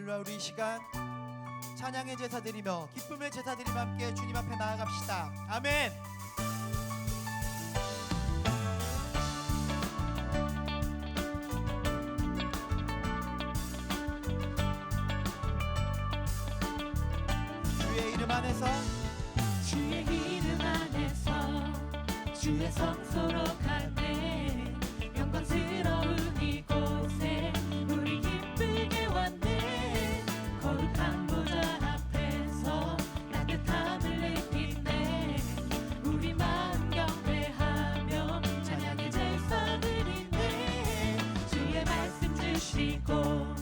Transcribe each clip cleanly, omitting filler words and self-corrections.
할렐루야. 우리 이 시간 찬양의 제사 드리며 기쁨의 제사 드리며 함께 주님 앞에 나아갑시다. 아멘. 주의 이름 안에서 주의 이름 안에서 주의 성소로 가네. 영광스러운 이곳에 우리 기쁘게 왔네. 거룩한 보좌 앞에서 따뜻함을 느끼네. 우리 마음 경배하며 찬양의 제사 드리네. 주의 말씀 주시고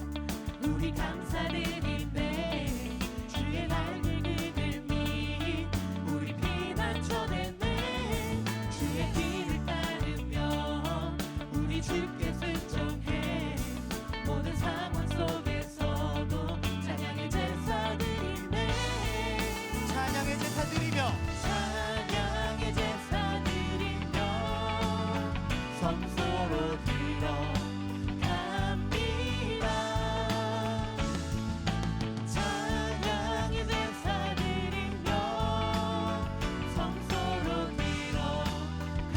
우리 감사드리네. 주의 날을 그들미 우리 피난 쳐내네. 주의 길을 따르며 우리 주께 순종해. 모든 상황 속에서도 찬양의 제사 드리네. 찬양의 제사 드리며 찬양의 제사 드리며 성소로 들어갑니다. 찬양의 제사 드리며 성소로 들어갑니다.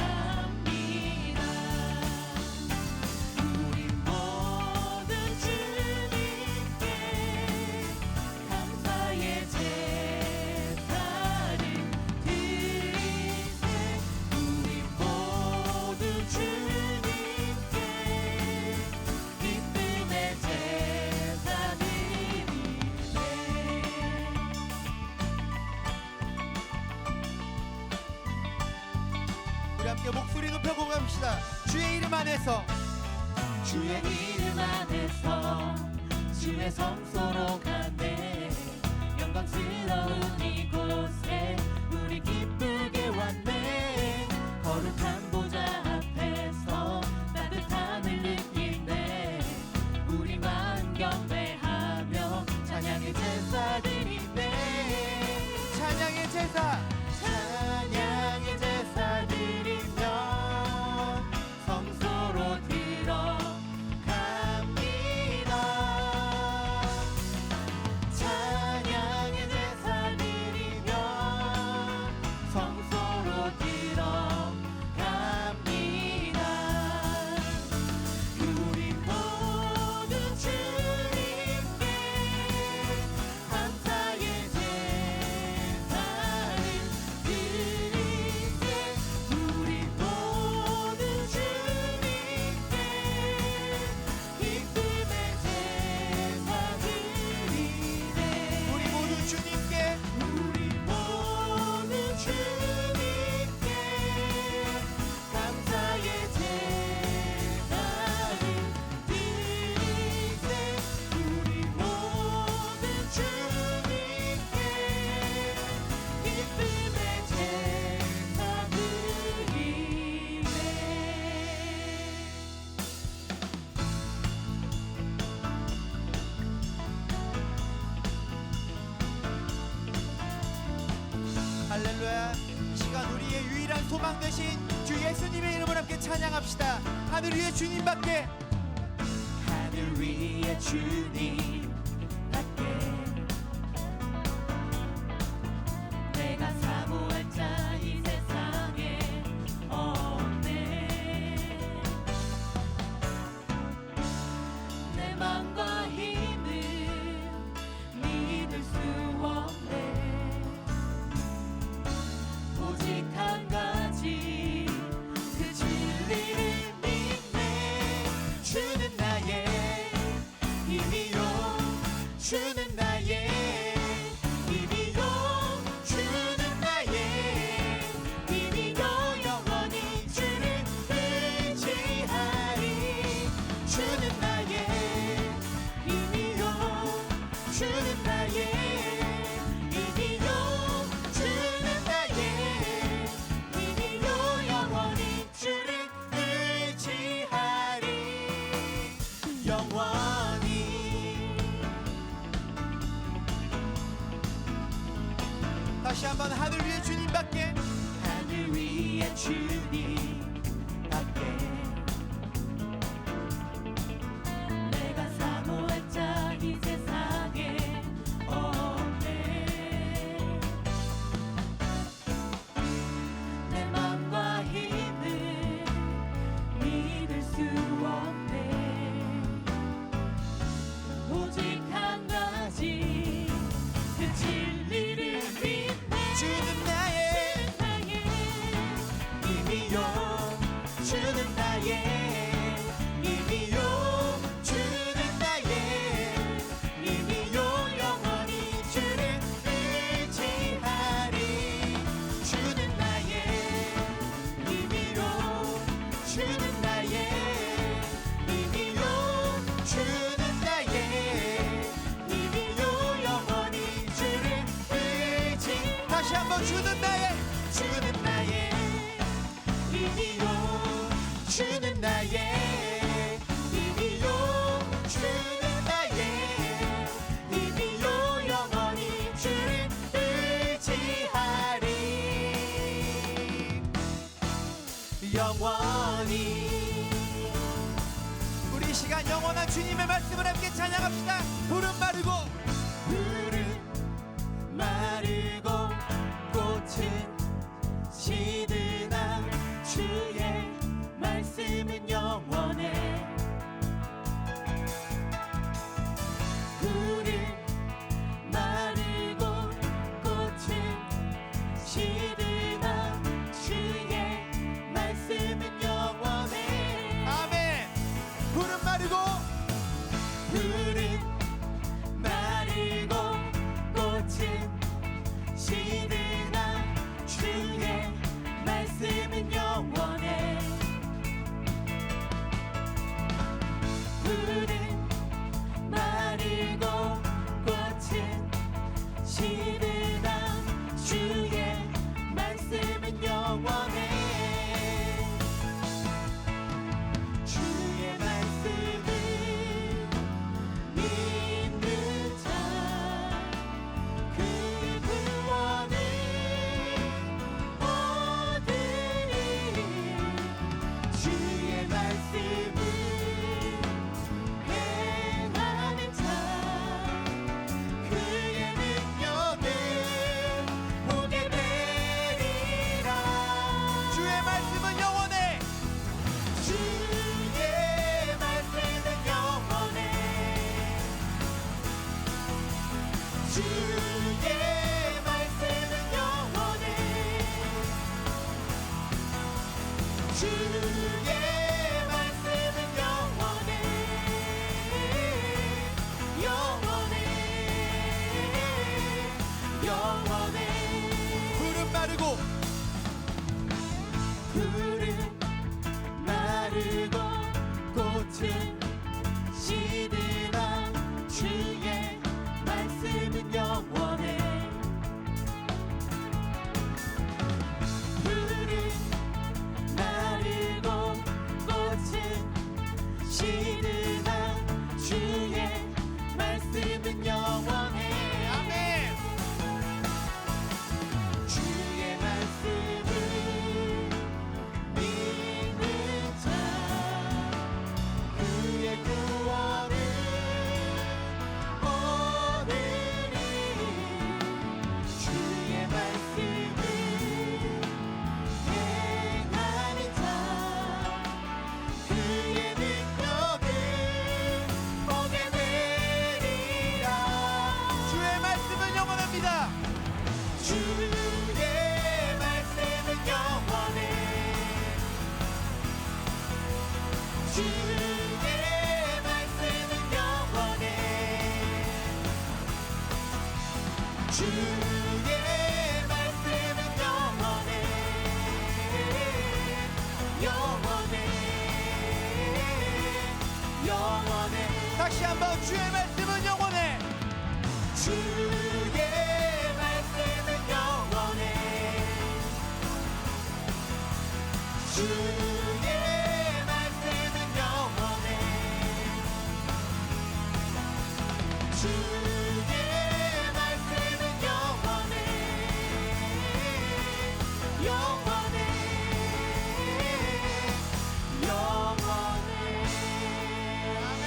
우리 모든 주님께 감사의 제사를 드리세. 우리 모든 주님께 기쁨의 제사 드리네. 우리 함께 목소리 높여 고갑시다. 주의 이름 안에서 주의 이름 안에서 주의 성소로 가네. 영광스러운 이곳에 우리 기쁘게 왔네. 거룩한 보좌 앞에서 따뜻함을 느끼네. 우리 마음 경배하며 찬양의 제사 드리네. 찬양의 제사 찬양의 제사 드리며 성소로 들어갑니다. 찬양의 제사 드리며 성소로 들어갑니다. 우리 모든 주님께 감사의 제사를 드리세. 우리 모든 주님께 기쁨의 제사 드리네. 우리 모두 주님께 우리 모든 주님께 감사의 제사를 드리세. 우리 모든 주님께 기쁨의 제사 드리네. 할렐루야. 이 시간 우리의 유일한 소망 되신 주 예수님의 이름을 함께 찬양합시다. 하늘 위에 주님밖에 하늘 위에 주님 밖에 내가 사모할 자 이 세상에 없네. 내 맘과 힘을 믿을 수 없네. 오직 한 가지 그 진리를 믿네. 주는 나의 힘이요. 주는 나의 힘이요. 주는 나의 힘이요. 영원히 주를 의지하리. 주는 나의 힘이요. 주는 나의 힘이요. 주는 나의 힘이요. 영원히 주를 의지하리. 영원히. 다시 한번 하늘 위에 주님밖에 하늘 위에 주님 밖에 내가 사모할 자 이 세상 힘이요 주는 나의 힘이요 주는 나의 힘이요 영원히 주를 의지하리 주는 나의 힘이요 주는 나의 힘이요 주는 나의 힘이요 영원히 주를 의지 다시 한번 주는 나의 힘이요 주는 나의 힘이요 주는 나의 힘이요 영원히 주를 의지하리 영원히 우리 이 시간 영원한 주님의 말씀을 함께 찬양합시다. 푸른 마르고 푸른 마르고 꽃은 시드나 주의 말씀은 영원해 푸른 마르고 꽃은 시드나 주의 말씀은 영원해 아멘. 푸른 마르고 푸른 마르고 꽃은 시드나 주의 말씀은 영원해 푸른 마르고 꽃은 시드나 주의 말씀은 영원해 주의 말씀을 믿는 자 그의 구원을 얻으리 주의 말씀을 행하는 자 그의 능력을 보게 되리라 주의 말씀은 영원해. 주의 말씀은 영원해 주의 말씀은 영원해 주의 말씀은 영원해 영원해 영원해 푸른 마르고 푸른 마르고 꽃은 시드나 주의 말씀은 영원해 푸른 마르고 꽃은 시드나 주의 말씀은 영원해 아멘. 주의 말씀을 믿는 자 그의 구원을 얻으리 주의 말씀을 행하는 자 그의 능력을 보게 되리라 주의 말씀은 영원합니다. 주의 말씀은 영원해 주의 말씀은 영원해 주의 말씀은 영원해 영원해 영원해 다시 한번 주의 말씀은 영원해. 주의 말씀은 영원해 주의 말씀은 영원해 주의 말씀은 영원해 영원해 영원해 아멘.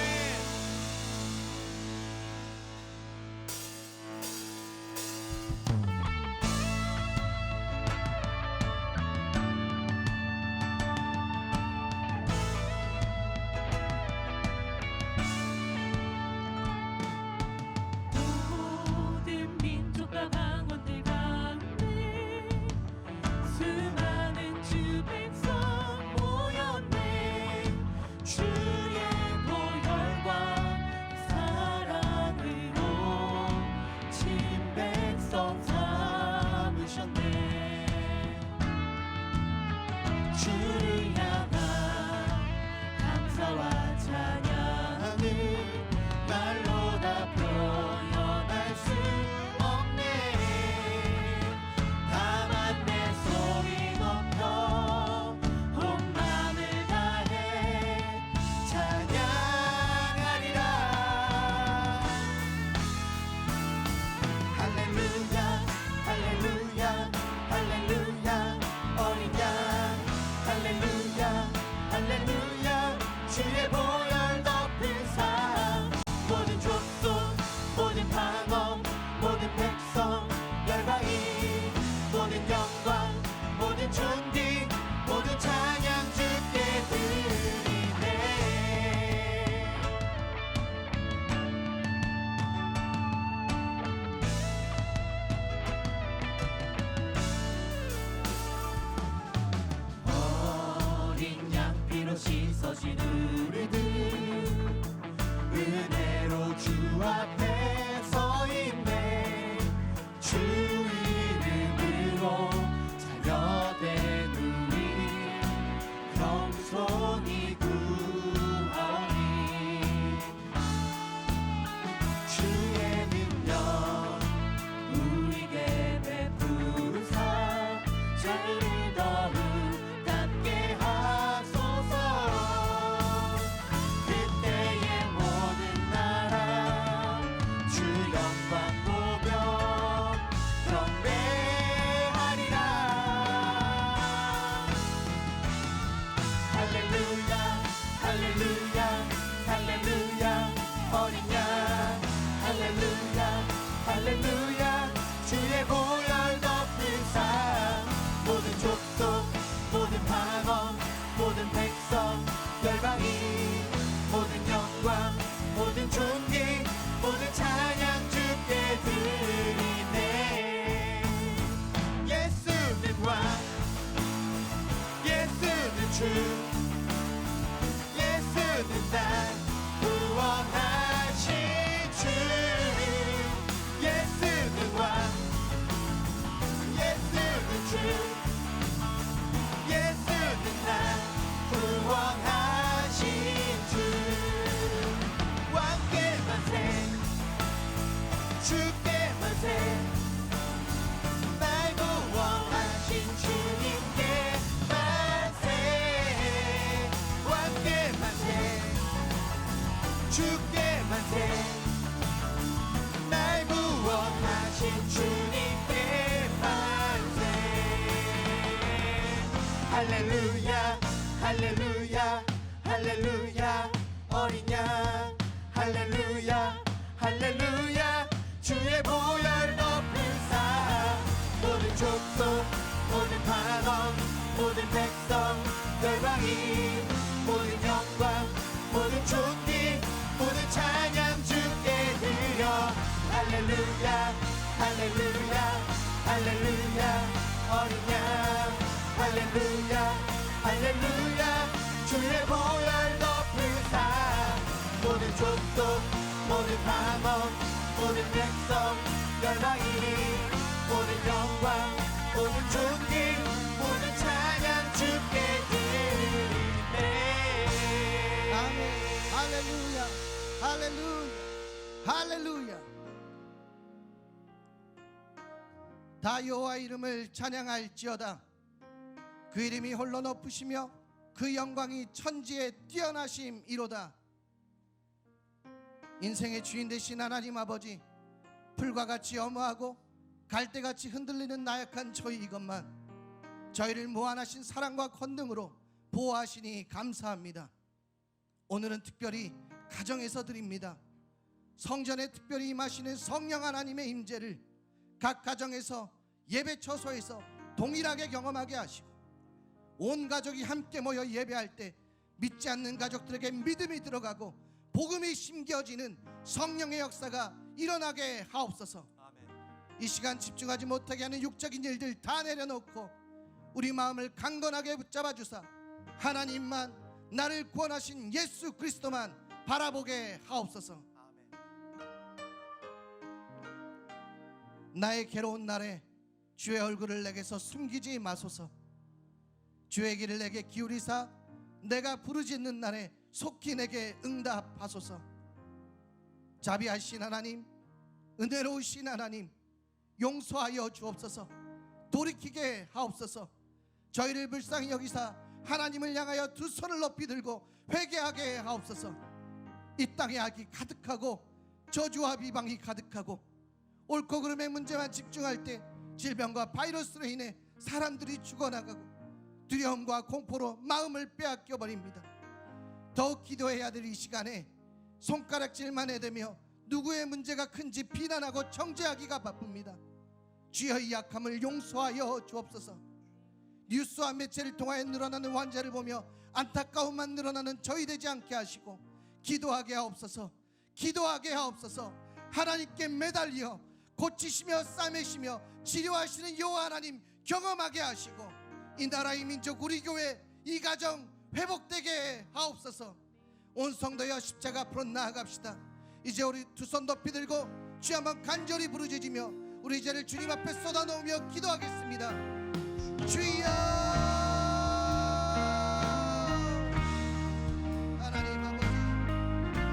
주를 향한 감사와 찬양을 말로 다 표현할 수 없네. 다만 내 소리 높여 온 마음을 다해 찬양하리라. 할렐루야 할렐루야 할렐루야 어린 양 할렐루야 할렐루야 주의 보혈 덮은 삶 모든 족속 모든 방언 모든 백성 열방이 모든 영광 모든 존귀 모든 찬양 주께 드리네. 어린 양 피로 씻어진 우리들 은혜로 주 앞에 서 있네. 주 이름으로 자녀된 우리 겸손히 구하리. 주의 능력 우리에게 베푸사 저희를 더욱 닮게 하소서. 그때의 모든 나라 주 영광 보며 경배하리라. 할렐루야 할렐루야 할렐루야 어린 양 할렐루야 할렐루야 주의 보혈 덮은 삶 모든 족속 모든 방언 모든 백성 열방이 모든 영광 모든 존귀 모든 찬양 주께 드리네. 예수는 왕 예수는 주 예수는 날 구원하신 주. 예수는 왕 예수는 주 예수는 날 구원하신 주. 왕께 만세 주께 만세 날 구원하신 주님께 만세. 왕께 만세 주께 만세 날 구원하신 주님께 만세. 할렐루야 할렐루야 할렐루야 어린 양 할렐루야 할렐루야 주의 보혈 덮은 삶 모든 족속 모든 방언 모든 백성 열방이 모든 영광 모든 존귀 모든 찬양 주께 드려. 할렐루야 할렐루야 할렐루야 어린 양 할렐루야 할렐루야 주의 보혈 덮은 삶 모든 족속 모든 방언 모든 백성 열방이 모든 영광 모든 존귀 모든 찬양 주께 드리네. 아멘. 할렐루야. 할렐루야. 할렐루야. 다 여호와 이름을 찬양할지어다. 그 이름이 홀로 높으시며 그 영광이 천지에 뛰어나심이로다. 인생의 주인 되신 하나님 아버지, 풀과 같이 엄하고 갈대같이 흔들리는 나약한 저희 이것만 저희를 무한하신 사랑과 권능으로 보호하시니 감사합니다. 오늘은 특별히 가정에서 드립니다. 성전에 특별히 임하시는 성령 하나님의 임재를 각 가정에서 예배 처소에서 동일하게 경험하게 하시고 온 가족이 함께 모여 예배할 때 믿지 않는 가족들에게 믿음이 들어가고 복음이 심겨지는 성령의 역사가 일어나게 하옵소서. 이 시간 집중하지 못하게 하는 육적인 일들 다 내려놓고 우리 마음을 강건하게 붙잡아 주사 하나님만 나를 구원하신 예수 그리스도만 바라보게 하옵소서. 나의 괴로운 날에 주의 얼굴을 내게서 숨기지 마소서. 주의 길을 내게 기울이사 내가 부르짖는 날에 속히 내게 응답하소서. 자비하신 하나님, 은혜로우신 하나님, 용서하여 주옵소서. 돌이키게 하옵소서. 저희를 불쌍히 여기사 하나님을 향하여 두 손을 높이 들고 회개하게 하옵소서. 이 땅에 악이 가득하고 저주와 비방이 가득하고 옳고 그름의 문제만 집중할 때 질병과 바이러스로 인해 사람들이 죽어나가고 두려움과 공포로 마음을 빼앗겨 버립니다. 더욱 기도해야 될 이 시간에 손가락질만 해대며 누구의 문제가 큰지 비난하고 정죄하기가 바쁩니다. 주여 이 약함을 용서하여 주옵소서. 뉴스와 매체를 통하여 늘어나는 환자를 보며 안타까움만 늘어나는 저희 되지 않게 하시고 기도하게 하옵소서. 기도하게 하옵소서. 하나님께 매달려 고치시며 싸매시며 치료하시는 여호와 하나님 경험하게 하시고 이 나라의 민족 우리 교회 이 가정 회복되게 하옵소서. 온 성도여 십자가 앞으로 나아갑시다. 이제 우리 두 손 높이 들고 주여 한번 간절히 부르짖으며 우리 죄를 주님 앞에 쏟아놓으며 기도하겠습니다. 주여 하나님 아버지,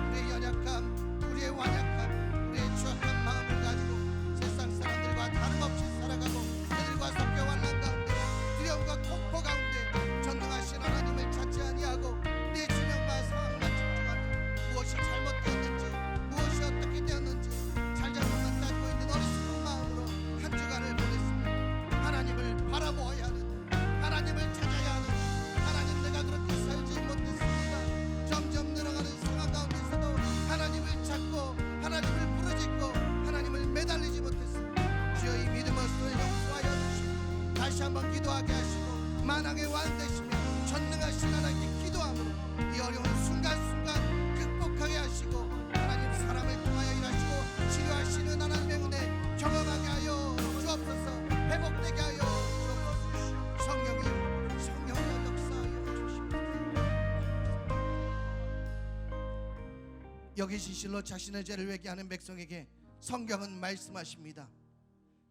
우리의 연약함, 우리의 완약함, 우리의 추악한 마음을 가지고 세상 사람들과 다름없이 살아가고 그들과 섞여 환난 가운데 두려움과 공포 가운데 전능하신 하나님을 찾지 아니하고 내 주명과 상황만 집중하며 무엇이 잘못되었는지 무엇이 어떻게 되었는지 잘잘못만 따지고 있는 어리석은 마음으로 한 주간을 보냈습니다. 하나님을 바라보아야 하는, 하나님을 찾아야 하는, 하나님 내가 그렇게 살지 못했습니다. 점점 늘어가는 상황 가운데서도 하나님을 찾고 하나님을 부르짖고 하나님을 매달리지 못했습니다. 주여 이 믿음의 손을 용서하여 주시고 다시 한번 기도하게 하시고 만왕의 왕 되시며 전능하신 하나님께 기도함으로 이 어려운 순간순간 극복하게 하시고 하나님 사람을 통하여 일하시고 치료하시는 하나님의 은혜 경험하게 하여 주옵소서. 회복되게 하여 주옵소서. 성령이여 역사하여 주시옵소서. 여기 진실로 자신의 죄를 회개하는 백성에게 성경은 말씀하십니다.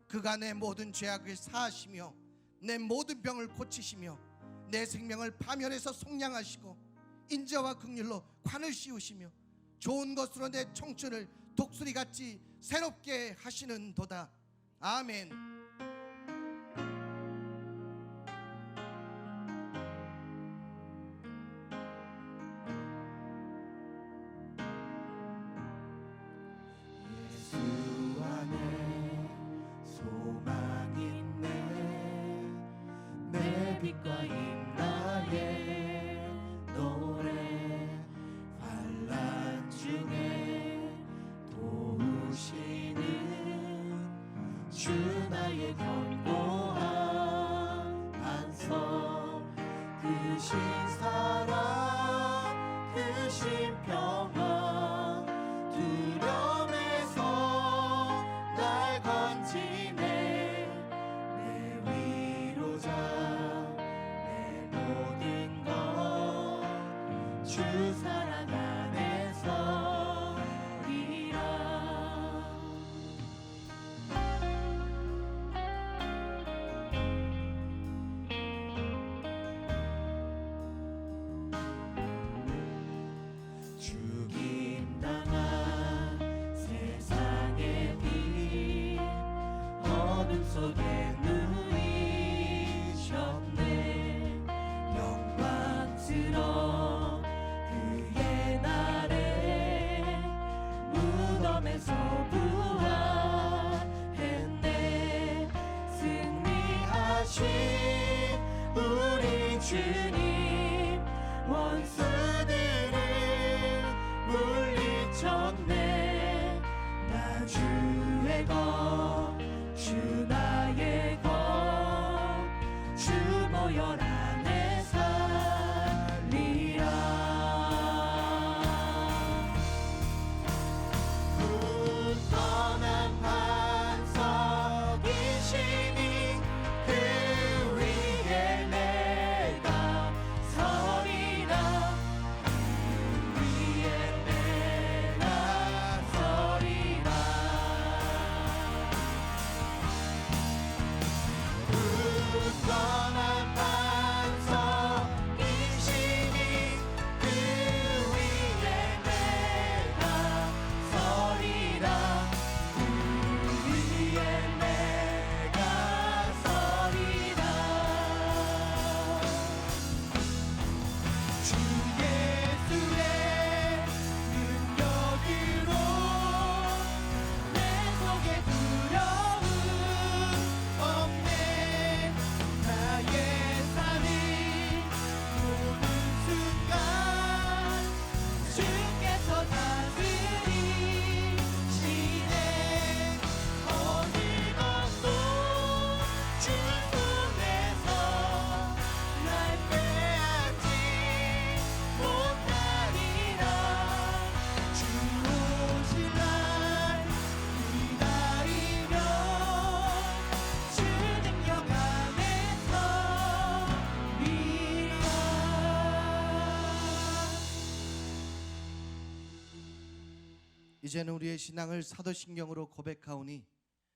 그가 내 모든 죄악을 사하시며 내 모든 병을 고치시며 내 생명을 파멸해서 속량하시고 인자와 긍휼로 관을 씌우시며 좋은 것으로 내 청춘을 독수리같이 새롭게 하시는도다. 아멘. 예수 안에 소망 있네. 내 빛과 임나의 노래 환난 중에 도우시는 주 나의 견고한 반석. 크신 사랑 크신 평화 두려움에서 날 건지네. 내 위로자 내 모든 것 주 사랑 안에서리라. 죽임당한 세상의 빛 어둠 속에 누이셨네. 영광스러운 그의 날에 무덤에서 부활했네. 승리하신 우리 주님 원수들을 물리쳤네. 나 주의 것, 주 나의 것, 주 보혈 안에 살리라. 굳건한 반석이시니 그 위에 내가 서리라. 그 위에 내가 서리라. 이제는 우리의 신앙을 사도신경으로 고백하오니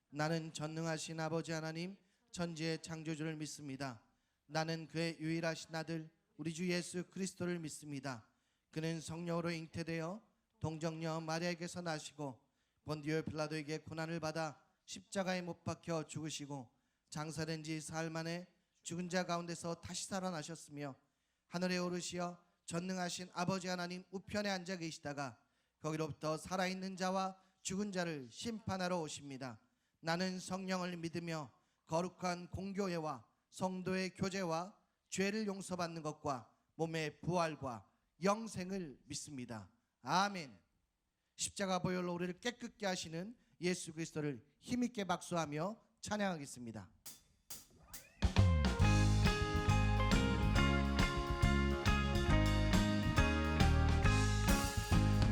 나는 전능하신 아버지 하나님 천지의 창조주를 믿습니다. 나는 그의 유일하신 아들 우리 주 예수 그리스도를 믿습니다. 그는 성령으로 잉태되어 동정녀 마리아에게서 나시고 본디오 빌라도에게 고난을 받아 십자가에 못 박혀 죽으시고 장사된 지 사흘 만에 죽은 자 가운데서 다시 살아나셨으며 하늘에 오르시어 전능하신 아버지 하나님 우편에 앉아 계시다가 거기로부터 살아있는 자와 죽은 자를 심판하러 오십니다. 나는 성령을 믿으며 거룩한 공교회와 성도의 교제와 죄를 용서받는 것과 몸의 부활과 영생을 믿습니다. 아멘. 십자가 보혈로 우리를 깨끗게 하시는 예수 그리스도를 힘있게 박수하며 찬양하겠습니다.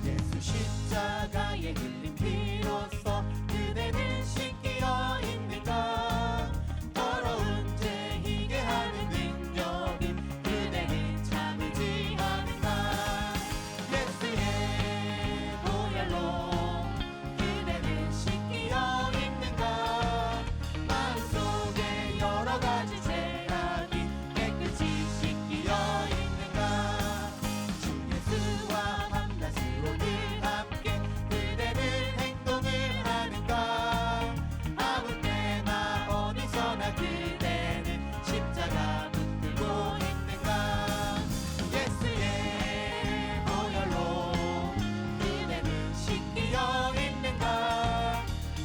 예수 십자가에 흘린 피로써 그대는 씻기어 있는가. 더러운 죄 희게 하는 능력을 그대는 참지 않는가. 예수의 보혈로 그대는 씻기어 있는가. 마음속에 여러 가지 죄악이 깨끗이 씻기어 있는가. 주 예수와 밤낮으로 늘 함께 그대는 행동을 하는가. 아무 때나 어디서나 그대는 십자가 붙들고 있는가. 예수의 보혈로 그대는 씻기어 있는가.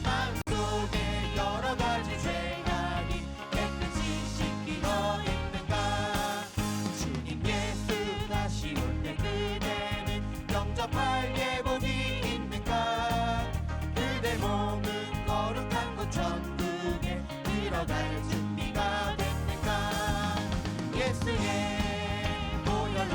마음속에 여러 가지 죄악이 깨끗이 씻기어 있는가. 주님 예수 다시 올 때 그대는 영접할 예복이 있는가. 그대 몸은 거룩한 곳 천국에 들어갈 준비가 됐는가. 예수의 보혈로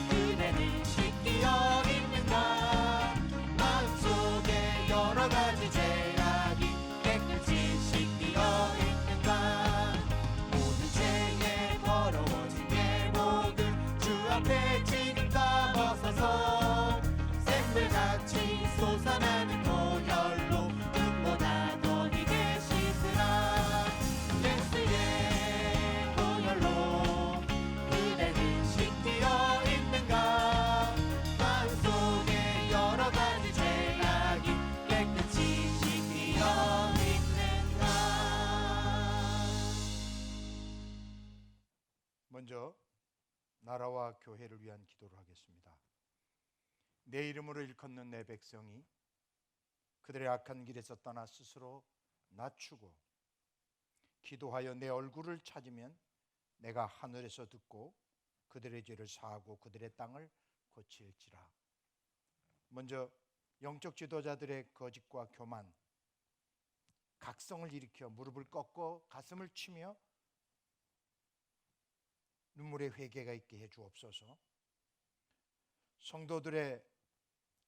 그대는 씻기어 있는가. 마음속에 여러 가지 죄악이 깨끗이 씻기어 있는가. 모든 죄에 더러워진 예복을 주 앞에 지금 다 벗어서 샘물같이 솟아나는 보혈로 눈보다 더 희게 씻으라. 예수의 보혈로 그대는 씻기어 있는가. 마음속에 여러 가지 죄악이 깨끗이 씻기어 있는가. 먼저 나라와 교회를 위한 기도를 하겠습니다. 내 이름으로 일컫는 내 백성이 그들의 악한 길에서 떠나 스스로 낮추고 기도하여 내 얼굴을 찾으면 내가 하늘에서 듣고 그들의 죄를 사하고 그들의 땅을 고칠지라. 먼저 영적 지도자들의 거짓과 교만, 각성을 일으켜 무릎을 꺾고 가슴을 치며 눈물의 회개가 있게 해 주옵소서. 성도들의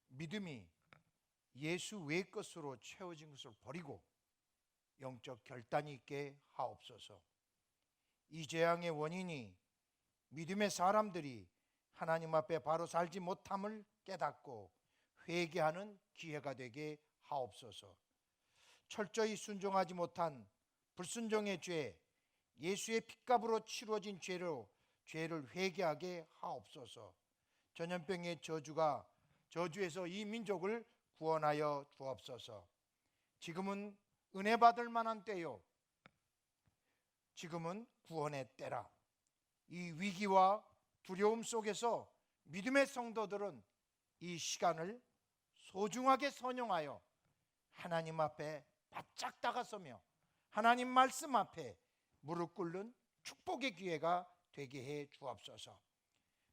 믿음이 예수 외의 것으로 채워진 것을 버리고 영적 결단이 있게 하옵소서. 이 재앙의 원인이 믿음의 사람들이 하나님 앞에 바로 살지 못함을 깨닫고 회개하는 기회가 되게 하옵소서. 철저히 순종하지 못한 불순종의 죄, 예수의 핏값으로 치루어진 죄를 회개하게 하옵소서. 전염병의 저주에서 이 민족을 구원하여 주옵소서. 지금은 은혜 받을 만한 때요, 지금은 구원의 때라. 이 위기와 두려움 속에서 믿음의 성도들은 이 시간을 소중하게 선용하여 하나님 앞에 바짝 다가서며 하나님 말씀 앞에 무릎 꿇는 축복의 기회가 되게 해 주옵소서.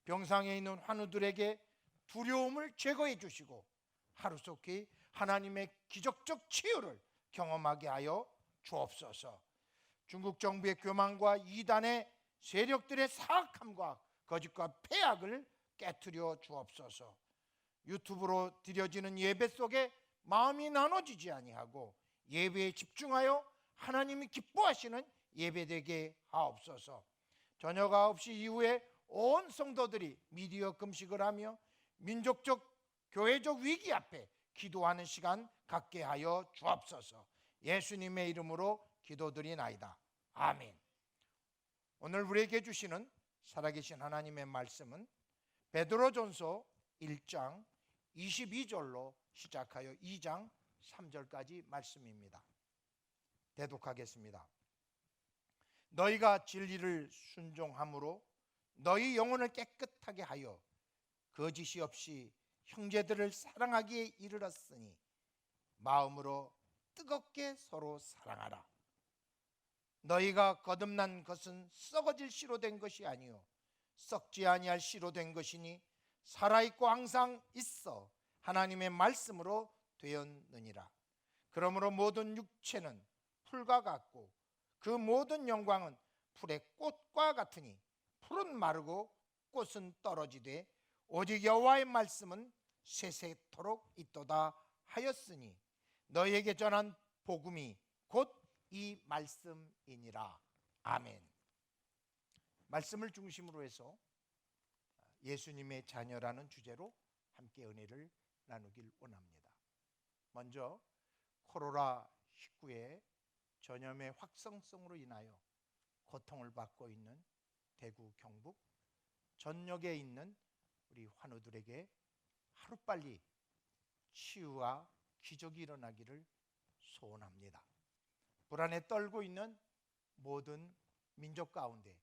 병상에 있는 환우들에게 두려움을 제거해 주시고 하루속히 하나님의 기적적 치유를 경험하게 하여 주옵소서. 중국 정부의 교만과 이단의 세력들의 사악함과 거짓과 폐악을 깨트려 주옵소서. 유튜브로 드려지는 예배 속에 마음이 나눠지지 아니하고 예배에 집중하여 하나님이 기뻐하시는 예배되게 하옵소서. 저녁 9시 이후에 온 성도들이 미디어 금식을 하며 민족적 교회적 위기 앞에 기도하는 시간 갖게 하여 주옵소서. 예수님의 이름으로 기도드리나이다. 아멘. 오늘 우리에게 주시는 살아계신 하나님의 말씀은 베드로전서 1장 22절로 시작하여 2장 3절까지 말씀입니다. 대독하겠습니다. 너희가 진리를 순종함으로 너희 영혼을 깨끗하게 하여 거짓이 없이 형제들을 사랑하기에 이르렀으니 마음으로 뜨겁게 서로 사랑하라. 너희가 거듭난 것은 썩어질 씨로 된 것이 아니요 썩지 아니할 씨로 된 것이니 살아있고 항상 있어 하나님의 말씀으로 되었느니라. 그러므로 모든 육체는 풀과 같고 그 모든 영광은 풀의 꽃과 같으니 풀은 마르고 꽃은 떨어지되 오직 여호와의 말씀은 세세토록 있도다 하였으니 너희에게 전한 복음이 곧 이 말씀이니라. 아멘. 말씀을 중심으로 해서 예수님의 자녀라는 주제로 함께 은혜를 나누길 원합니다. 먼저 코로나19의 전염의 확산성으로 인하여 고통을 받고 있는 대구, 경북 전역에 있는 우리 환우들에게 하루빨리 치유와 기적이 일어나기를 소원합니다. 불안에 떨고 있는 모든 민족 가운데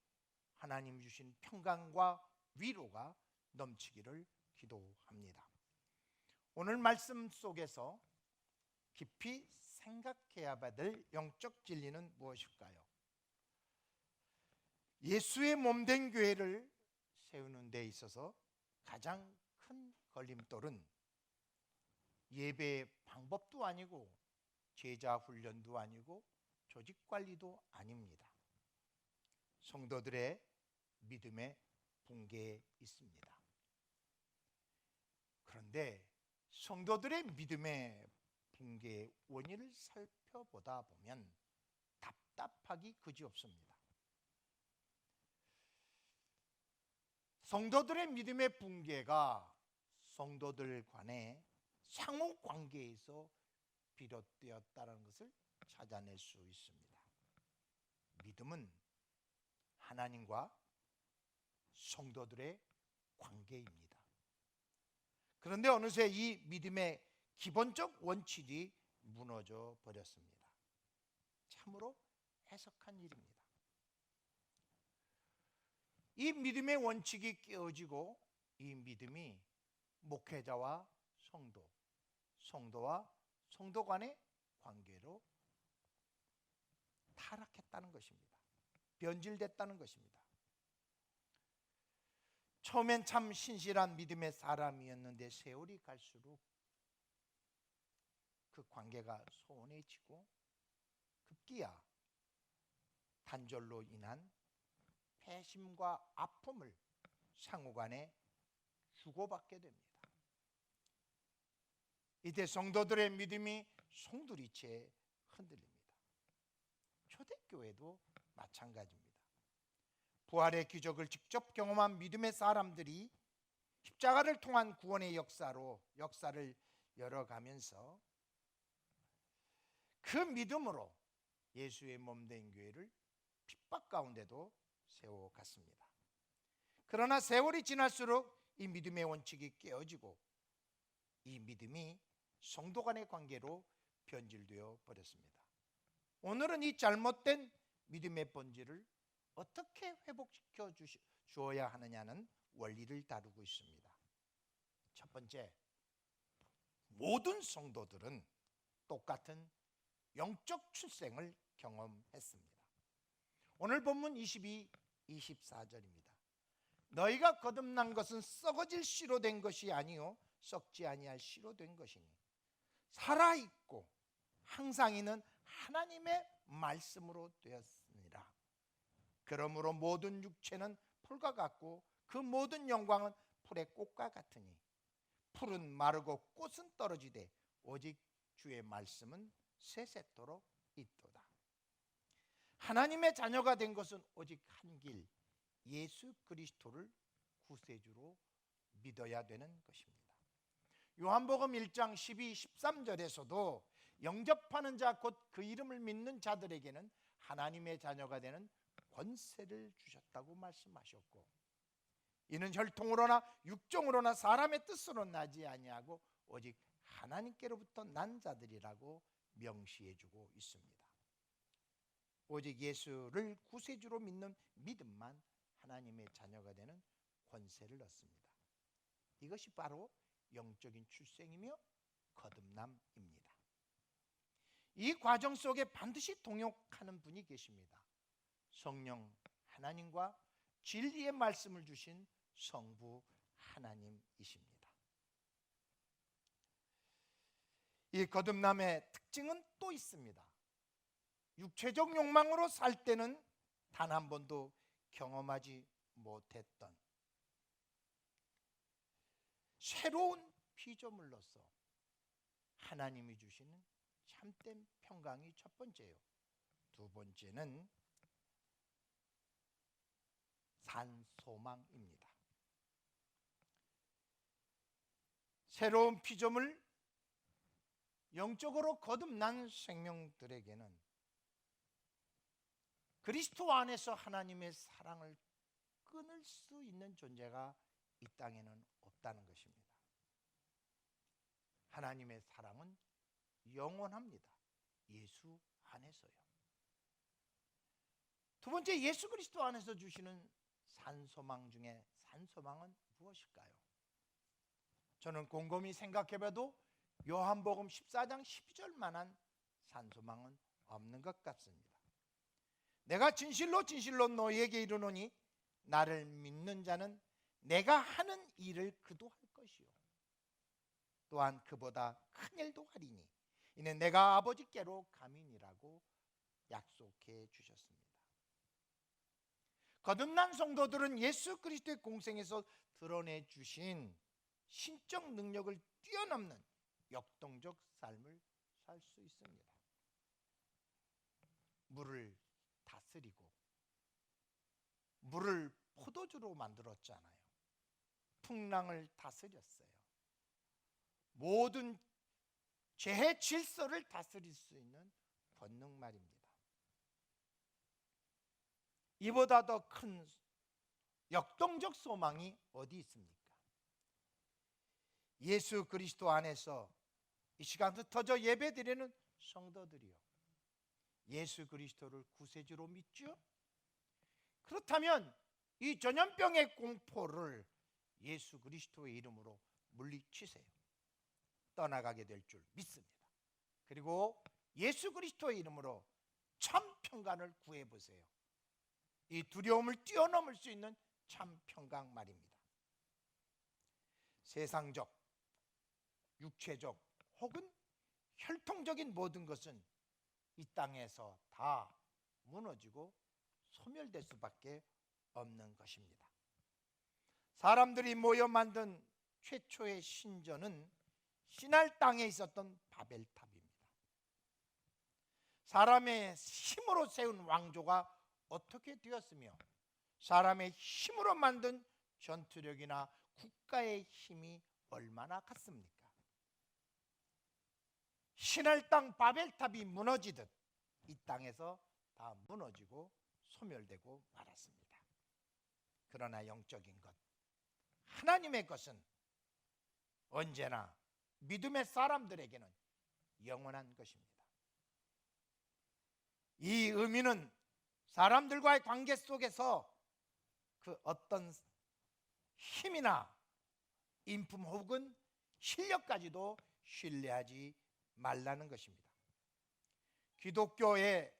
하나님 주신 평강과 위로가 넘치기를 기도합니다. 오늘 말씀 속에서 깊이 생각해야 될 영적 진리는 무엇일까요? 예수의 몸된 교회를 세우는 데 있어서 가장 큰 걸림돌은 예배의 방법도 아니고 제자 훈련도 아니고 조직 관리도 아닙니다. 성도들의 믿음의 붕괴에 있습니다. 그런데 성도들의 믿음의 붕괴의 원인을 살펴보다 보면 답답하기 그지없습니다. 성도들의 믿음의 붕괴가 성도들 간의 상호 관계에서 비롯되었다는 것을 찾아낼 수 있습니다. 믿음은 하나님과 성도들의 관계입니다. 그런데 어느새 이 믿음의 기본적 원칙이 무너져 버렸습니다. 참으로 해석한 일입니다. 이 믿음의 원칙이 깨어지고 이 믿음이 목회자와 성도, 성도와 성도 간의 관계로 타락했다는 것입니다. 변질됐다는 것입니다. 처음엔 참 신실한 믿음의 사람이었는데 세월이 갈수록 그 관계가 소원해지고 급기야 단절로 인한 배심과 아픔을 상호간에 주고받게 됩니다. 이때 성도들의 믿음이 송두리째 흔들립니다. 초대교회도 마찬가지입니다. 부활의 기적을 직접 경험한 믿음의 사람들이 십자가를 통한 구원의 역사를 열어가면서 그 믿음으로 예수의 몸된 교회를 핍박 가운데도 세워갔습니다. 그러나 세월이 지날수록 이 믿음의 원칙이 깨어지고 이 믿음이 성도 간의 관계로 변질되어 버렸습니다. 오늘은 이 잘못된 믿음의 본질을 어떻게 회복시켜 주어야 하느냐는 원리를 다루고 있습니다. 첫 번째, 모든 성도들은 똑같은 영적 출생을 경험했습니다. 오늘 본문 22, 24절입니다. 너희가 거듭난 것은 썩어질 씨로 된 것이 아니요 썩지 아니할 씨로 된 것이니 살아있고 항상 있는 하나님의 말씀으로 되었습니다. 그러므로 모든 육체는 풀과 같고 그 모든 영광은 풀의 꽃과 같으니 풀은 마르고 꽃은 떨어지되 오직 주의 말씀은 세세토록 있도다. 하나님의 자녀가 된 것은 오직 한 길, 예수 그리스도를 구세주로 믿어야 되는 것입니다. 요한복음 1장 12, 13절에서도 영접하는 자 곧 그 이름을 믿는 자들에게는 하나님의 자녀가 되는 권세를 주셨다고 말씀하셨고, 이는 혈통으로나 육정으로나 사람의 뜻으로 나지 아니하고 오직 하나님께로부터 난 자들이라고 명시해주고 있습니다. 오직 예수를 구세주로 믿는 믿음만 하나님의 자녀가 되는 권세를 얻습니다. 이것이 바로 영적인 출생이며 거듭남입니다. 이 과정 속에 반드시 동역하는 분이 계십니다. 성령 하나님과 진리의 말씀을 주신 성부 하나님이십니다. 이 거듭남의 특징은 또 있습니다. 육체적 욕망으로 살 때는 단 한 번도 경험하지 못했던 새로운 피조물로서 하나님이 주시는 참된 평강이 첫 번째요. 두 번째는 산소망입니다. 새로운 피조물, 영적으로 거듭난 생명들에게는 그리스도 안에서 하나님의 사랑을 끊을 수 있는 존재가 이 땅에는 없다는 것입니다. 하나님의 사랑은 영원합니다. 예수 안에서요. 두 번째, 예수 그리스도 안에서 주시는 산소망 중에 산소망은 무엇일까요? 저는 곰곰이 생각해봐도 요한복음 14장 12절만한 산소망은 없는 것 같습니다. 내가 진실로 진실로 너희에게 이르노니 나를 믿는 자는 내가 하는 일을 그도 할 것이요 또한 그보다 큰 일도 하리니 이는 내가 아버지께로 감이니라고 약속해 주셨습니다. 거듭난 성도들은 예수 그리스도의 공생에서 드러내 주신 신적 능력을 뛰어넘는 역동적 삶을 살 수 있습니다. 물을 다스리고 물을 포도주로 만들었잖아요. 풍랑을 다스렸어요. 모든 죄의 질서를 다스릴 수 있는 권능 말입니다. 이보다 더 큰 역동적 소망이 어디 있습니까? 예수 그리스도 안에서 이 시간 흩어져 예배드리는 성도들이요, 예수 그리스도를 구세주로 믿죠? 그렇다면 이 전염병의 공포를 예수 그리스도의 이름으로 물리치세요. 떠나가게 될 줄 믿습니다. 그리고 예수 그리스도의 이름으로 참 평강을 구해보세요. 이 두려움을 뛰어넘을 수 있는 참 평강 말입니다. 세상적, 육체적 혹은 혈통적인 모든 것은 이 땅에서 다 무너지고 소멸될 수밖에 없는 것입니다. 사람들이 모여 만든 최초의 신전은 시날 땅에 있었던 바벨탑입니다. 사람의 힘으로 세운 왕조가 어떻게 되었으며 사람의 힘으로 만든 전투력이나 국가의 힘이 얼마나 같습니까? 시날 땅 바벨탑이 무너지듯 이 땅에서 다 무너지고 소멸되고 말았습니다. 그러나 영적인 것, 하나님의 것은 언제나 믿음의 사람들에게는 영원한 것입니다. 이 의미는 사람들과의 관계 속에서 그 어떤 힘이나 인품 혹은 실력까지도 신뢰하지 말라는 것입니다. 기독교에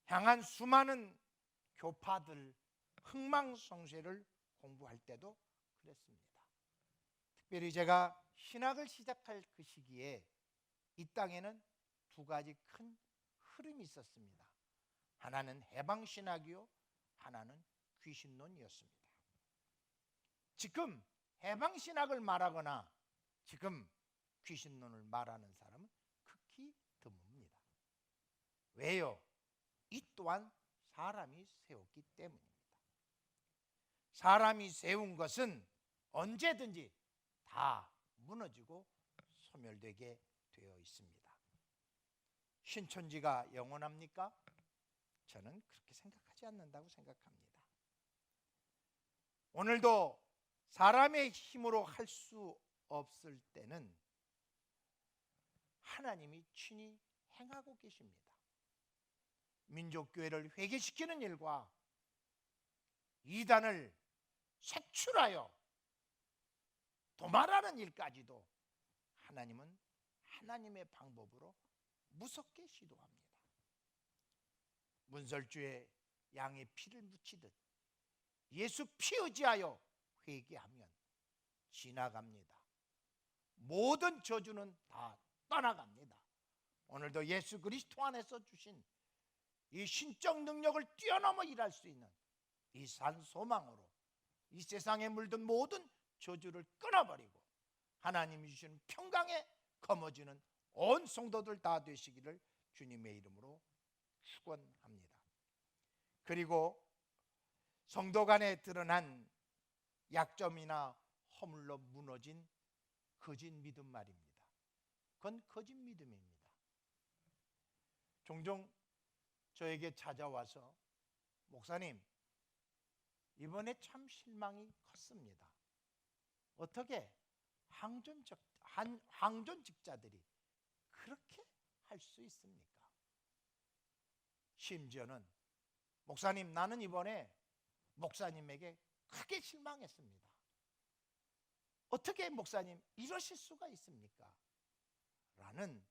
향한 수많은 교파들 흥망성쇠를 공부할 때도 그랬습니다. 특별히 제가 신학을 시작할 그 시기에 이 땅에는 두 가지 큰 흐름이 있었습니다. 하나는 해방신학이요, 하나는 귀신론이었습니다. 지금 해방신학을 말하거나 지금 귀신론을 말하는 사람은 극히 드뭅니다. 왜요? 이 또한 사람이 세웠기 때문입니다. 사람이 세운 것은 언제든지 다 무너지고 소멸되게 되어 있습니다. 신천지가 영원합니까? 저는 그렇게 생각하지 않는다고 생각합니다. 오늘도 사람의 힘으로 할 수 없을 때는 하나님이 친히 행하고 계십니다. 민족교회를 회개시키는 일과 이단을 색출하여 도말하는 일까지도 하나님은 하나님의 방법으로 무섭게 시도합니다. 문설주에 양의 피를 묻히듯 예수 피 의지하여 회개하면 지나갑니다. 모든 저주는 다 떠나갑니다. 오늘도 예수 그리스도 안에서 주신 이 신적 능력을 뛰어넘어 일할 수 있는 이 산 소망으로 이 세상에 물든 모든 저주를 끊어버리고 하나님이 주시는 평강에 거머쥐는 온 성도들 다 되시기를 주님의 이름으로 축원합니다. 그리고 성도 간에 드러난 약점이나 허물로 무너진 거짓 믿음 말입니다. 그건 거짓 믿음입니다. 종종 저에게 찾아와서 목사님, 이번에 참 실망이 컸습니다. 어떻게 황존직자들이 그렇게 할 수 있습니까? 심지어는 목사님, 나는 이번에 목사님에게 크게 실망했습니다. 어떻게 목사님 이러실 수가 있습니까? 라는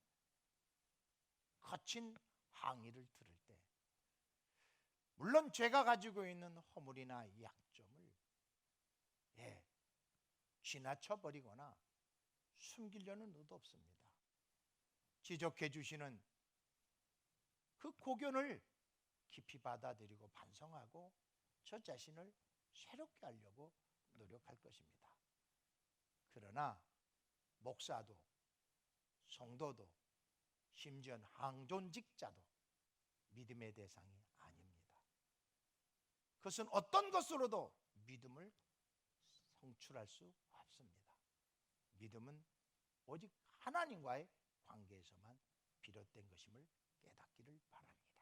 거친 항의를 들을 때 물론 제가 가지고 있는 허물이나 약점을 지나쳐 버리거나 숨기려는 의도 없습니다. 지적해 주시는 그 고견을 깊이 받아들이고 반성하고 저 자신을 새롭게 하려고 노력할 것입니다. 그러나 목사도 성도도 심지어 항존직자도 믿음의 대상이 아닙니다. 그것은 어떤 것으로도 믿음을 성출할 수 없습니다. 믿음은 오직 하나님과의 관계에서만 비롯된 것임을 깨닫기를 바랍니다.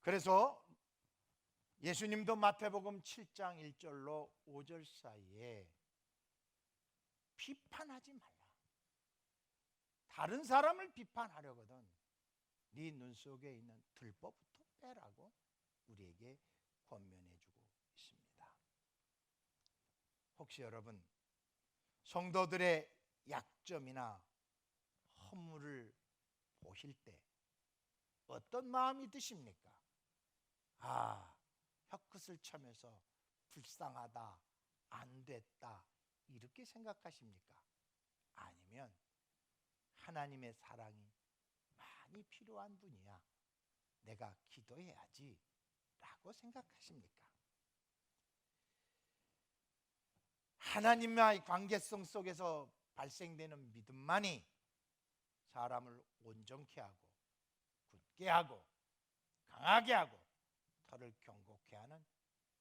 그래서 예수님도 마태복음 7장 1절로 5절 사이에 비판하지 말라. 다른 사람을 비판하려거든 네 눈 속에 있는 들보부터 빼라고 우리에게 권면해주고 있습니다. 혹시 여러분 성도들의 약점이나 허물을 보실 때 어떤 마음이 드십니까? 혀끝을 차면서 불쌍하다, 안 됐다 이렇게 생각하십니까? 아니면 하나님의 사랑이 많이 필요한 분이야, 내가 기도해야지 라고 생각하십니까? 하나님과의 관계성 속에서 발생되는 믿음만이 사람을 온전케 하고 굳게 하고 강하게 하고 털을 경고케 하는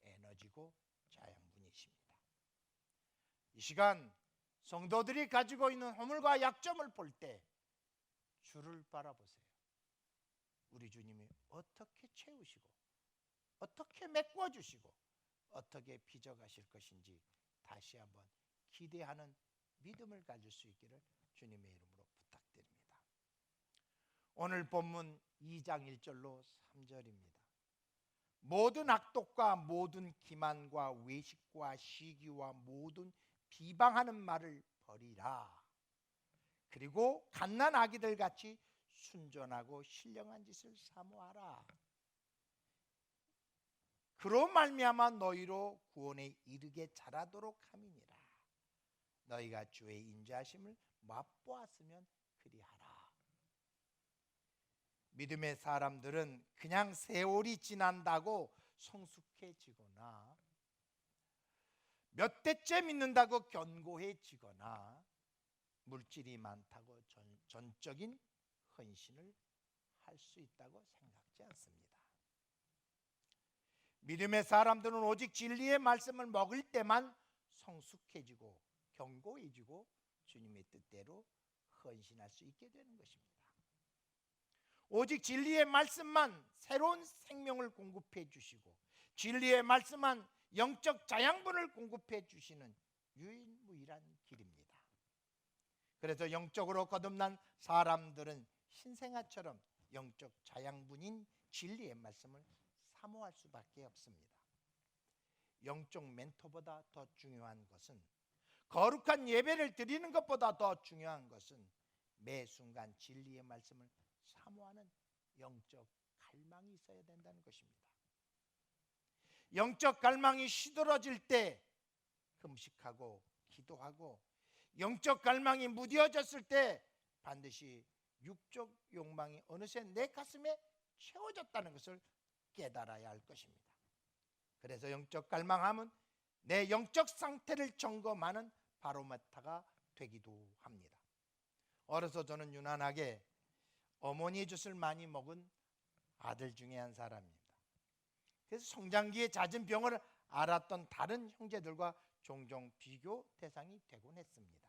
에너지고 자양분이십니다. 이 시간 성도들이 가지고 있는 허물과 약점을 볼 때 주를 바라보세요. 우리 주님이 어떻게 채우시고 어떻게 메꿔주시고 어떻게 빚어가실 것인지 다시 한번 기대하는 믿음을 가질 수 있기를 주님의 이름으로 부탁드립니다. 오늘 본문 2장 1절로 3절입니다. 모든 악독과 모든 기만과 외식과 시기와 모든 비방하는 말을 버리라. 그리고 갓난 아기들 같이 순전하고 신령한 짓을 사모하라. 그로 말미암아 너희로 구원에 이르게 자라도록 함이니라. 너희가 주의 인자하심을 맛보았으면 그리하라. 믿음의 사람들은 그냥 세월이 지난다고 성숙해지거나 몇 대째 믿는다고 견고해지거나 물질이 많다고 전적인 헌신을 할 수 있다고 생각지 않습니다. 믿음의 사람들은 오직 진리의 말씀을 먹을 때만 성숙해지고 견고해지고 주님의 뜻대로 헌신할 수 있게 되는 것입니다. 오직 진리의 말씀만 새로운 생명을 공급해 주시고 진리의 말씀만 영적 자양분을 공급해 주시는 유일무이한 길입니다. 그래서 영적으로 거듭난 사람들은 신생아처럼 영적 자양분인 진리의 말씀을 사모할 수밖에 없습니다. 영적 멘토보다 더 중요한 것은, 거룩한 예배를 드리는 것보다 더 중요한 것은 매 순간 진리의 말씀을 사모하는 영적 갈망이 있어야 된다는 것입니다. 영적 갈망이 시들어질 때 금식하고 기도하고, 영적 갈망이 무뎌졌을 때 반드시 육적 욕망이 어느새 내 가슴에 채워졌다는 것을 깨달아야 할 것입니다. 그래서 영적 갈망함은 내 영적 상태를 점검하는 바로메타가 되기도 합니다. 어려서 저는 유난하게 어머니의 젖을 많이 먹은 아들 중에 한 사람입니다. 그래서 성장기에 잦은 병을 앓았던 다른 형제들과 종종 비교 대상이 되곤 했습니다.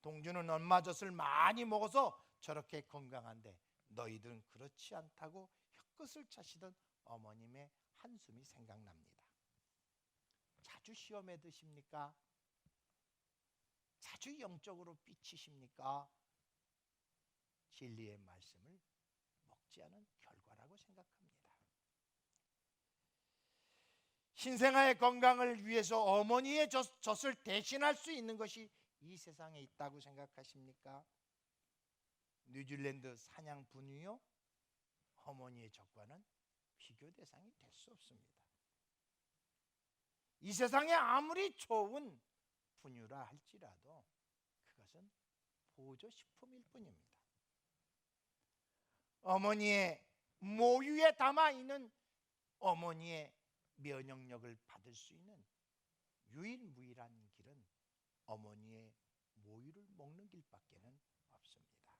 동주는 엄마 젖을 많이 먹어서 저렇게 건강한데 너희들은 그렇지 않다고 혀끝을 차시던 어머님의 한숨이 생각납니다. 자주 시험에 드십니까? 자주 영적으로 삐치십니까? 진리의 말씀을 먹지 않은 결과라고 생각합니다. 신생아의 건강을 위해서 어머니의 젖을 대신할 수 있는 것이 이 세상에 있다고 생각하십니까? 뉴질랜드 사냥 분유요? 어머니의 젖과는 비교 대상이 될 수 없습니다. 이 세상에 아무리 좋은 분유라 할지라도 그것은 보조식품일 뿐입니다. 어머니의 모유에 담아 있는 어머니의 면역력을 받을 수 있는 유일무이한 길은 어머니의 모유를 먹는 길밖에는 없습니다.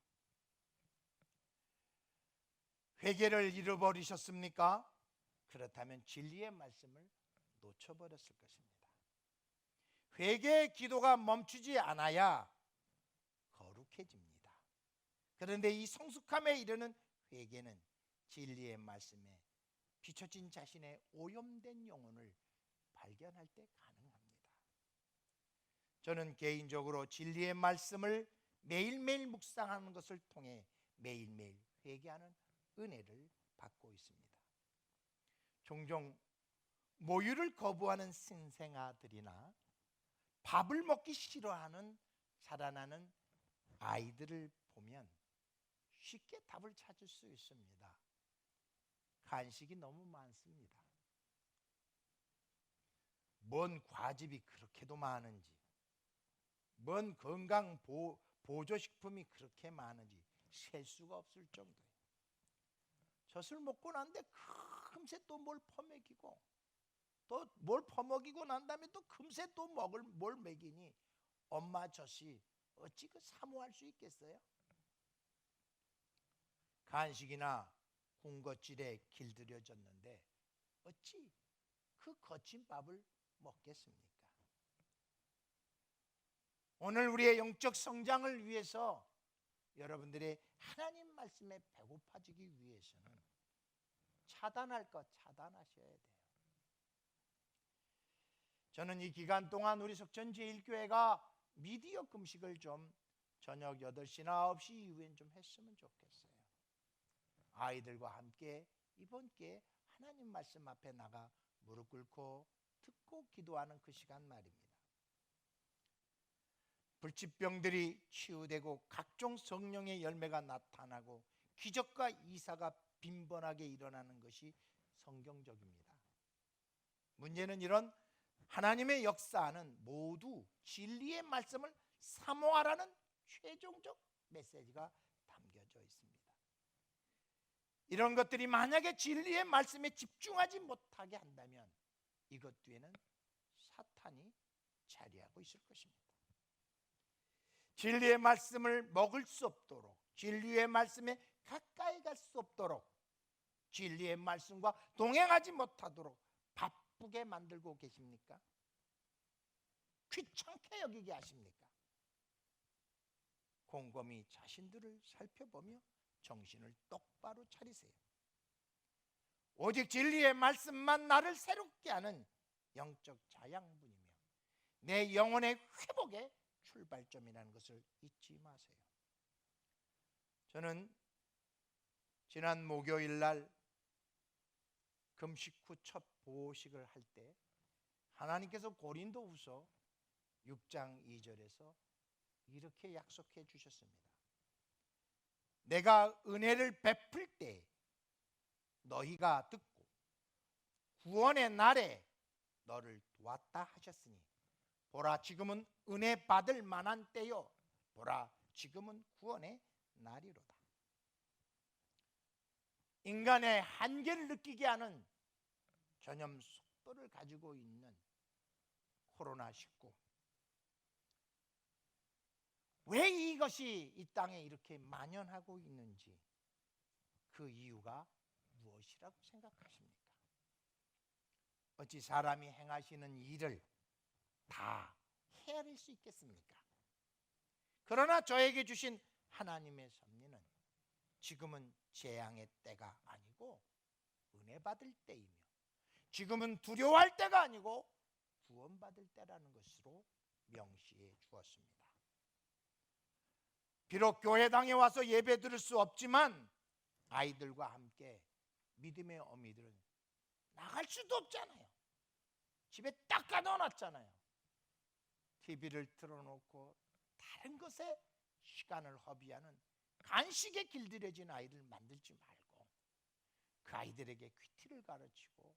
회개를 잃어버리셨습니까? 그렇다면 진리의 말씀을 놓쳐버렸을 것입니다. 회개의 기도가 멈추지 않아야 거룩해집니다. 그런데 이 성숙함에 이르는 회개는 진리의 말씀에 비춰진 자신의 오염된 영혼을 발견할 때 가능합니다. 저는 개인적으로 진리의 말씀을 매일매일 묵상하는 것을 통해 매일매일 회개하는 은혜를 받고 있습니다. 종종 모유를 거부하는 신생아들이나 밥을 먹기 싫어하는 자라나는 아이들을 보면 쉽게 답을 찾을 수 있습니다. 간식이 너무 많습니다. 뭔 과즙이 그렇게도 많은지, 뭔 건강 보조식품이 그렇게 많은지 셀 수가 없을 정도예요. 젖을 먹고 난 뒤에 금세 또 뭘 퍼먹이고, 또 뭘 퍼먹이고 난 다음에 또 금세 또 뭘 먹이니 엄마 젖이 어찌 그 사모할 수 있겠어요? 간식이나 군것질에 길들여졌는데 어찌 그 거친 밥을 먹겠습니까? 오늘 우리의 영적 성장을 위해서 여러분들의 하나님 말씀에 배고파지기 위해서는 차단할 것 차단하셔야 돼요. 저는 이 기간 동안 우리 석천 제1교회가 미디어 금식을 좀 저녁 8시나 9시 이후엔 좀 했으면 좋겠어요. 아이들과 함께 이번 기회에 하나님 말씀 앞에 나가 무릎 꿇고 듣고 기도하는 그 시간 말입니다. 불치병들이 치유되고 각종 성령의 열매가 나타나고 기적과 이사가 빈번하게 일어나는 것이 성경적입니다. 문제는 이런 하나님의 역사는 모두 진리의 말씀을 사모하라는 최종적 메시지가 담겨져 있습니다. 이런 것들이 만약에 진리의 말씀에 집중하지 못하게 한다면 이것 뒤에는 사탄이 자리하고 있을 것입니다. 진리의 말씀을 먹을 수 없도록, 진리의 말씀에 가까이 갈 수 없도록, 진리의 말씀과 동행하지 못하도록 바쁘게 만들고 계십니까? 귀찮게 여기게 하십니까? 곰곰이 자신들을 살펴보며 정신을 똑바로 차리세요. 오직 진리의 말씀만 나를 새롭게 하는 영적 자양분이며 내 영혼의 회복의 출발점이라는 것을 잊지 마세요. 저는 지난 목요일 날 금식 후 첫 보식을 할 때 하나님께서 고린도후서 6장 2절에서 이렇게 약속해 주셨습니다. 내가 은혜를 베풀 때 너희가 듣고 구원의 날에 너를 도왔다 하셨으니 보라 지금은 은혜 받을 만한 때요 보라 지금은 구원의 날이로다. 인간의 한계를 느끼게 하는 전염 속도를 가지고 있는 코로나19, 왜 이것이 이 땅에 이렇게 만연하고 있는지 그 이유가 무엇이라고 생각하십니까? 어찌 사람이 행하시는 일을 다 헤아릴 수 있겠습니까? 그러나 저에게 주신 하나님의 섭리는 지금은 재앙의 때가 아니고 은혜 받을 때이며 지금은 두려워할 때가 아니고 구원받을 때라는 것으로 명시해 주었습니다. 비록 교회당에 와서 예배 드릴 수 없지만 아이들과 함께 믿음의 어미들은 나갈 수도 없잖아요. 집에 딱 가둬놨잖아요. TV를 틀어놓고 다른 것에 시간을 허비하는 간식에 길들여진 아이들 만들지 말고 그 아이들에게 귀티를 가르치고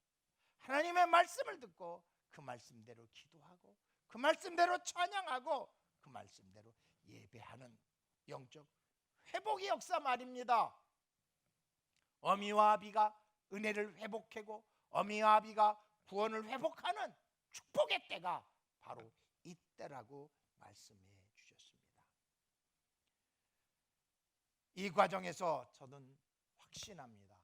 하나님의 말씀을 듣고 그 말씀대로 기도하고 그 말씀대로 찬양하고 그 말씀대로 예배하는 영적 회복의 역사 말입니다. 어미와 아비가 은혜를 회복하고 어미와 아비가 구원을 회복하는 축복의 때가 바로 이때라고 말씀해 주셨습니다. 이 과정에서 저는 확신합니다.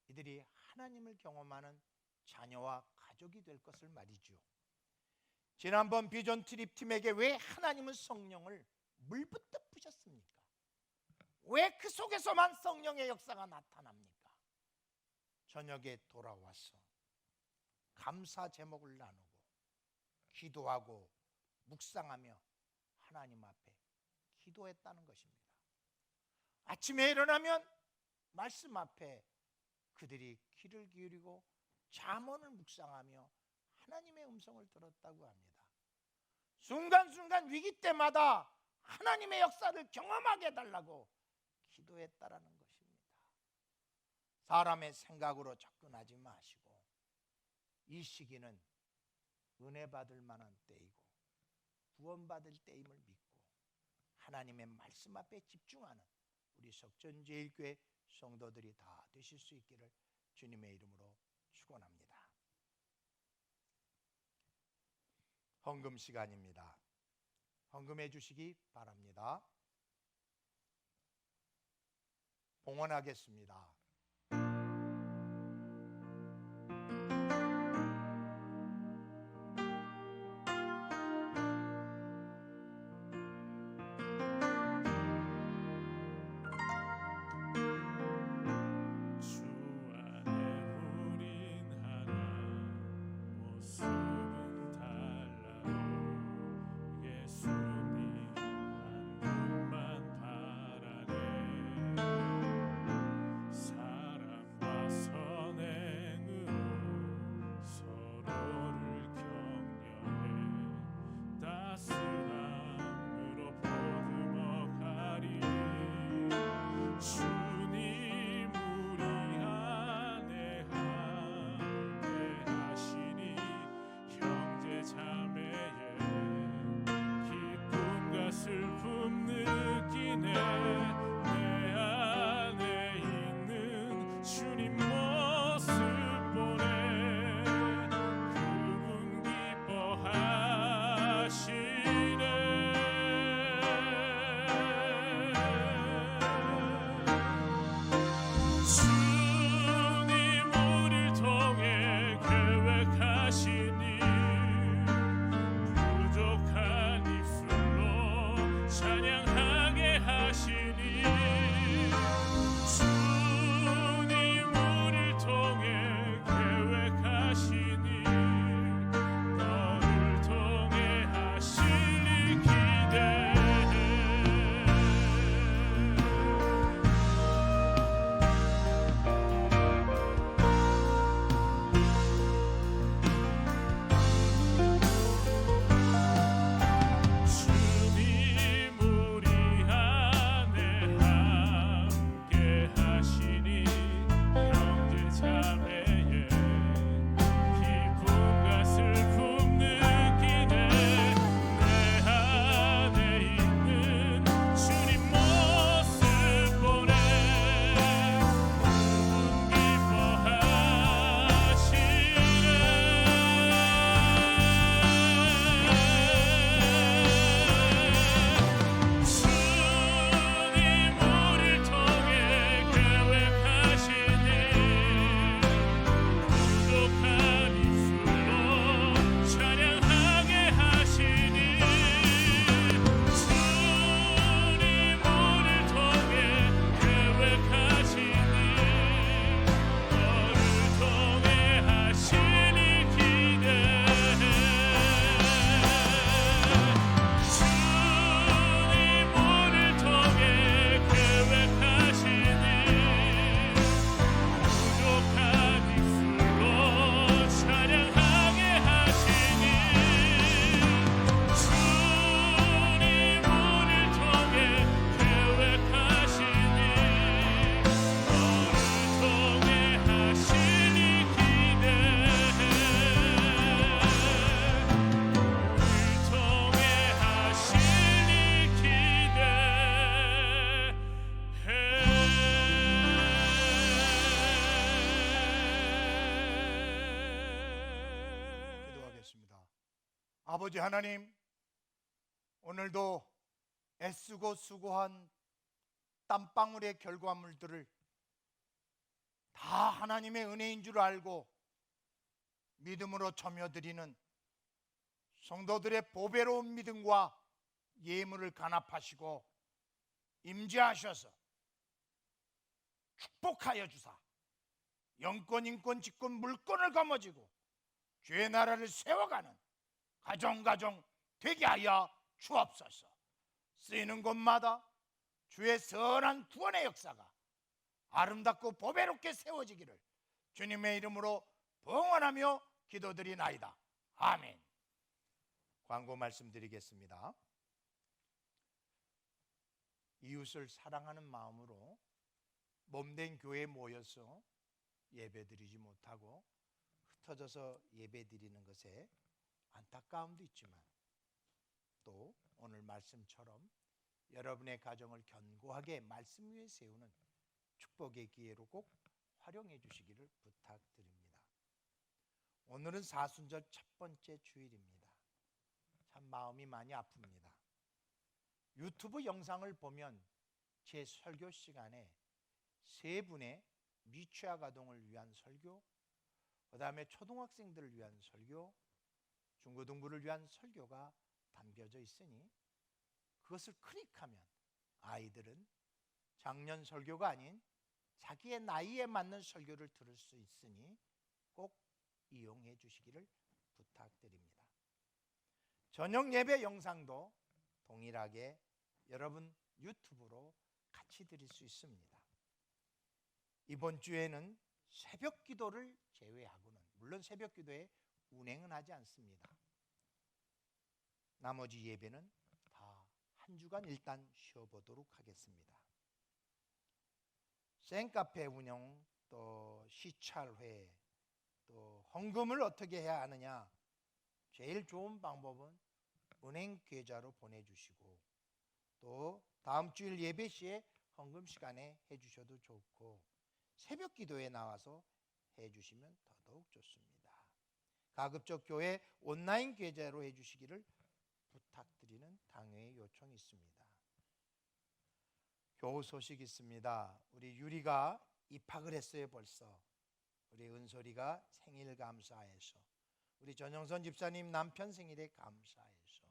이들이 하나님을 경험하는 자녀와 가족이 될 것을 말이죠. 지난번 비전 트립 팀에게 왜 하나님은 성령을 물붓듯 부셨습니까? 왜 그 속에서만 성령의 역사가 나타납니까? 저녁에 돌아와서 감사 제목을 나누고 기도하고 묵상하며 하나님 앞에 기도했다는 것입니다. 아침에 일어나면 말씀 앞에 그들이 귀를 기울이고 잠언을 묵상하며 하나님의 음성을 들었다고 합니다. 순간순간 위기 때마다 하나님의 역사를 경험하게 해달라고 기도했다라는 것입니다. 사람의 생각으로 접근하지 마시고 이 시기는 은혜 받을 만한 때이고 구원받을 때임을 믿고 하나님의 말씀 앞에 집중하는 우리 석전제일교회 성도들이 다 되실 수 있기를 주님의 이름으로 축원합니다. 헌금 시간입니다. 헌금해 주시기 바랍니다. 봉헌하겠습니다. 아버지 하나님, 오늘도 애쓰고 수고한 땀방울의 결과물들을 다 하나님의 은혜인 줄 알고 믿음으로 점여드리는 성도들의 보배로운 믿음과 예물을 간합하시고 임재하셔서 축복하여 주사 영권, 인권, 직권, 물권을 거머쥐고 주의 나라를 세워가는 가정 되게 하여 주옵소서. 쓰이는 곳마다 주의 선한 구원의 역사가 아름답고 보배롭게 세워지기를 주님의 이름으로 봉헌하며 기도드리나이다. 아멘. 광고 말씀드리겠습니다. 이웃을 사랑하는 마음으로 몸된 교회에 모여서 예배드리지 못하고 흩어져서 예배드리는 것에 안타까움도 있지만, 또 오늘 말씀처럼 여러분의 가정을 견고하게 말씀 위에 세우는 축복의 기회로 꼭 활용해 주시기를 부탁드립니다. 오늘은 사순절 첫 번째 주일입니다. 참 마음이 많이 아픕니다. 유튜브 영상을 보면 제 설교 시간에 세 분의 미취학 아동을 위한 설교, 그 다음에 초등학생들을 위한 설교, 중고등부를 위한 설교가 담겨져 있으니 그것을 클릭하면 아이들은 작년 설교가 아닌 자기의 나이에 맞는 설교를 들을 수 있으니 꼭 이용해 주시기를 부탁드립니다. 저녁 예배 영상도 동일하게 여러분 유튜브로 같이 드릴 수 있습니다. 이번 주에는 새벽 기도를 제외하고는, 물론 새벽 기도에 운행은 하지 않습니다. 나머지 예배는 다 한 주간 일단 쉬어보도록 하겠습니다. 쌩카페 운영, 또 시찰회, 또 헌금을 어떻게 해야 하느냐, 제일 좋은 방법은 은행 계좌로 보내주시고, 또 다음 주일 예배 시에 헌금 시간에 해주셔도 좋고, 새벽 기도에 나와서 해주시면 더더욱 좋습니다. 가급적 교회 온라인 계좌로 해주시기를 부탁드리는 당회의 요청이 있습니다. 교우 소식 있습니다. 우리 유리가 입학을 했어요. 벌써 우리 은솔이가 생일 감사해서, 우리 전영선 집사님 남편 생일에 감사해서,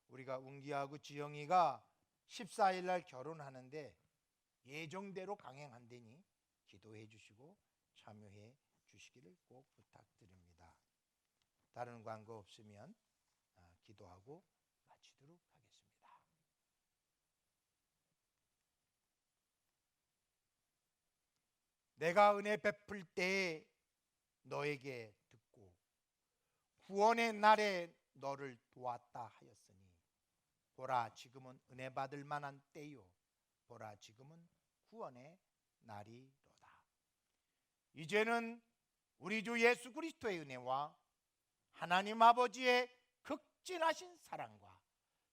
우리가 운기하고 지영이가 14일 날 결혼하는데 예정대로 강행한다니 기도해 주시고 참여해 주시기를 꼭 부탁드립니다. 다른 광고 없으면 기도하고 마치도록 하겠습니다. 내가 은혜 베풀 때에 너에게 듣고 구원의 날에 너를 도왔다 하였으니, 보라 지금은 은혜 받을 만한 때요, 보라 지금은 구원의 날이로다. 이제는 우리 주 예수 그리스도의 은혜와 하나님 아버지의 극진하신 사랑과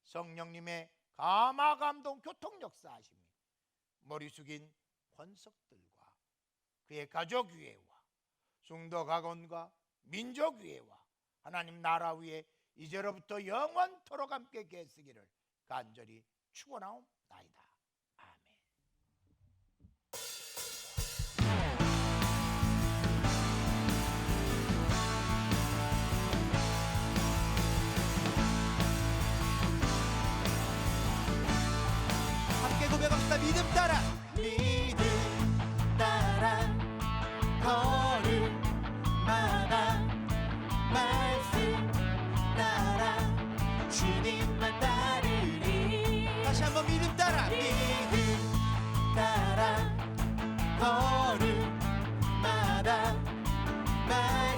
성령님의 감화 감동 교통 역사하심이 머리 숙인 권석들과 그의 가족 위에와 숭도 가건과 민족 위에와 하나님 나라 위에 이제로부터 영원토록 함께 계시기를 간절히 축원하옵나이다. 아멘. 함께 고백합시다. 믿음 따라, 믿음 따라 걸음마다 말씀 따라 주님만 따르리. 다시 한번 믿음 따라, 믿음 따라 걸음마다 말씀